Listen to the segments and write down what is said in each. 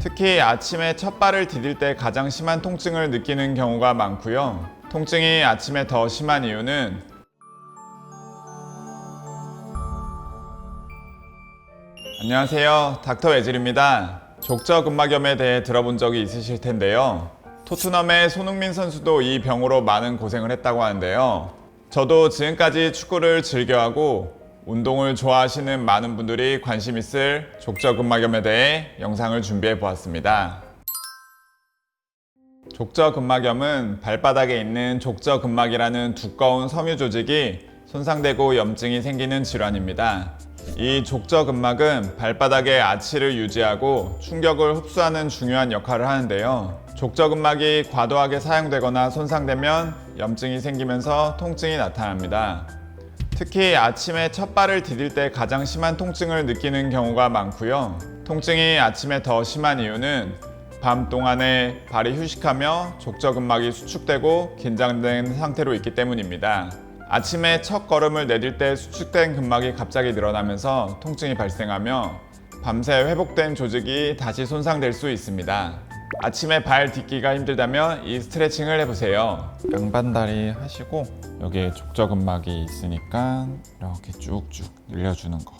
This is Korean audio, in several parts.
특히 아침에 첫 발을 디딜 때 가장 심한 통증을 느끼는 경우가 많고요. 통증이 아침에 더 심한 이유는 안녕하세요, 닥터 외질입니다. 족저근막염에 대해 들어본 적이 있으실 텐데요. 토트넘의 손흥민 선수도 이 병으로 많은 고생을 했다고 하는데요. 저도 지금까지 축구를 즐겨하고 운동을 좋아하시는 많은 분들이 관심 있을 족저근막염에 대해 영상을 준비해 보았습니다. 족저근막염은 발바닥에 있는 족저근막이라는 두꺼운 섬유 조직이 손상되고 염증이 생기는 질환입니다. 이 족저근막은 발바닥의 아치를 유지하고 충격을 흡수하는 중요한 역할을 하는데요. 족저근막이 과도하게 사용되거나 손상되면 염증이 생기면서 통증이 나타납니다. 특히 아침에 첫 발을 디딜 때 가장 심한 통증을 느끼는 경우가 많고요. 통증이 아침에 더 심한 이유는 밤 동안에 발이 휴식하며 족저근막이 수축되고 긴장된 상태로 있기 때문입니다. 아침에 첫 걸음을 내딜 때 수축된 근막이 갑자기 늘어나면서 통증이 발생하며 밤새 회복된 조직이 다시 손상될 수 있습니다. 아침에 발 딛기가 힘들다면 이 스트레칭을 해보세요. 양반다리 하시고 여기에 족저근막이 있으니까 이렇게 쭉쭉 늘려주는 거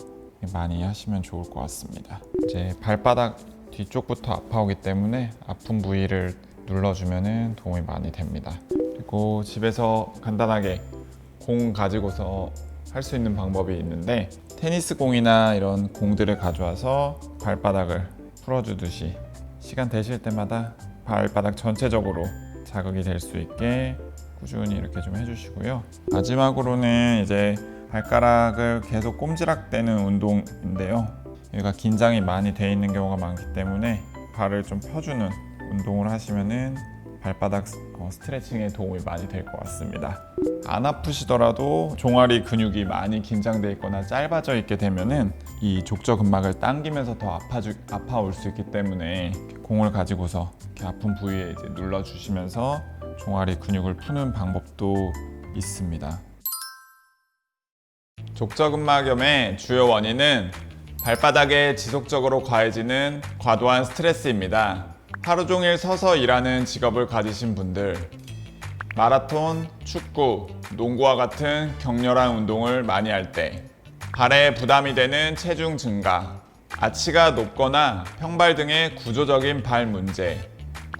많이 하시면 좋을 것 같습니다. 이제 발바닥 뒤쪽부터 아파오기 때문에 아픈 부위를 눌러주면 도움이 많이 됩니다. 그리고 집에서 간단하게 공 가지고서 할 수 있는 방법이 있는데 테니스 공이나 이런 공들을 가져와서 발바닥을 풀어주듯이 시간 되실 때마다 발바닥 전체적으로 자극이 될 수 있게 꾸준히 이렇게 좀 해주시고요. 마지막으로는 이제 발가락을 계속 꼼지락대는 운동인데요. 여기가 긴장이 많이 돼 있는 경우가 많기 때문에 발을 좀 펴주는 운동을 하시면은 발바닥 스트레칭에 도움이 많이 될 것 같습니다. 안 아프시더라도 종아리 근육이 많이 긴장돼 있거나 짧아져 있게 되면은 이 족저근막을 당기면서 더 아파올 수 있기 때문에 공을 가지고서 이렇게 아픈 부위에 이제 눌러주시면서 종아리 근육을 푸는 방법도 있습니다. 족저근막염의 주요 원인은 발바닥에 지속적으로 가해지는 과도한 스트레스입니다. 하루 종일 서서 일하는 직업을 가지신 분들, 마라톤, 축구, 농구와 같은 격렬한 운동을 많이 할 때, 발에 부담이 되는 체중 증가, 아치가 높거나 평발 등의 구조적인 발 문제,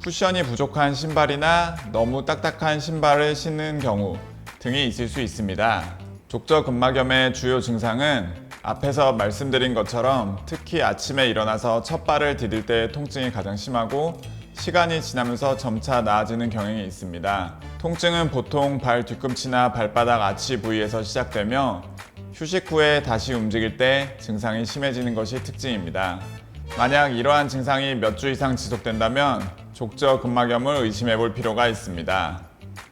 쿠션이 부족한 신발이나 너무 딱딱한 신발을 신는 경우 등이 있을 수 있습니다. 족저근막염의 주요 증상은 앞에서 말씀드린 것처럼 특히 아침에 일어나서 첫 발을 디딜 때 통증이 가장 심하고 시간이 지나면서 점차 나아지는 경향이 있습니다. 통증은 보통 발 뒤꿈치나 발바닥 아치 부위에서 시작되며 휴식 후에 다시 움직일 때 증상이 심해지는 것이 특징입니다. 만약 이러한 증상이 몇 주 이상 지속된다면 족저근막염을 의심해 볼 필요가 있습니다.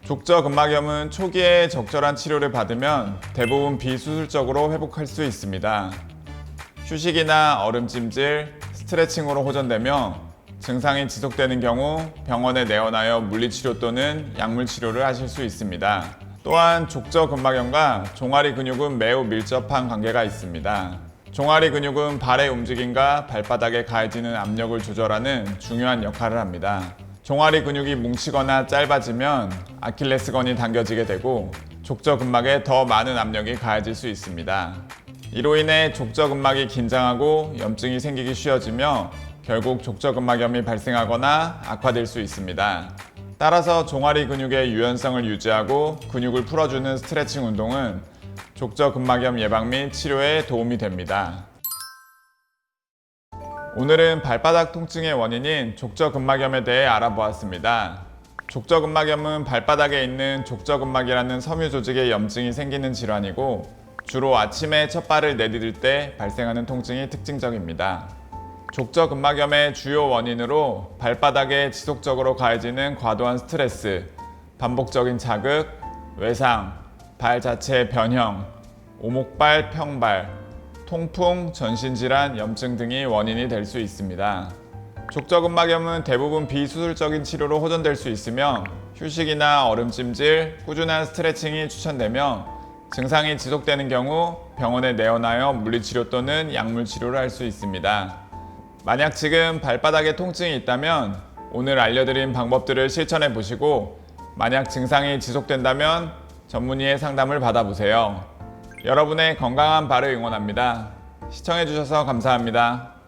족저근막염은 초기에 적절한 치료를 받으면 대부분 비수술적으로 회복할 수 있습니다. 휴식이나 얼음찜질, 스트레칭으로 호전되며 증상이 지속되는 경우 병원에 내원하여 물리치료 또는 약물치료를 하실 수 있습니다. 또한 족저근막염과 종아리 근육은 매우 밀접한 관계가 있습니다. 종아리 근육은 발의 움직임과 발바닥에 가해지는 압력을 조절하는 중요한 역할을 합니다. 종아리 근육이 뭉치거나 짧아지면 아킬레스건이 당겨지게 되고 족저근막에 더 많은 압력이 가해질 수 있습니다. 이로 인해 족저근막이 긴장하고 염증이 생기기 쉬워지며 결국 족저근막염이 발생하거나 악화될 수 있습니다. 따라서 종아리 근육의 유연성을 유지하고 근육을 풀어주는 스트레칭 운동은 족저근막염 예방 및 치료에 도움이 됩니다. 오늘은 발바닥 통증의 원인인 족저근막염에 대해 알아보았습니다. 족저근막염은 발바닥에 있는 족저근막이라는 섬유 조직에 염증이 생기는 질환이고 주로 아침에 첫 발을 내디딜 때 발생하는 통증이 특징적입니다. 족저근막염의 주요 원인으로 발바닥에 지속적으로 가해지는 과도한 스트레스, 반복적인 자극, 외상, 발 자체의 변형, 오목발, 평발, 통풍, 전신질환, 염증 등이 원인이 될 수 있습니다. 족저근막염은 대부분 비수술적인 치료로 호전될 수 있으며 휴식이나 얼음찜질, 꾸준한 스트레칭이 추천되며 증상이 지속되는 경우 병원에 내원하여 물리치료 또는 약물치료를 할 수 있습니다. 만약 지금 발바닥에 통증이 있다면 오늘 알려드린 방법들을 실천해 보시고 만약 증상이 지속된다면 전문의의 상담을 받아보세요. 여러분의 건강한 발을 응원합니다. 시청해주셔서 감사합니다.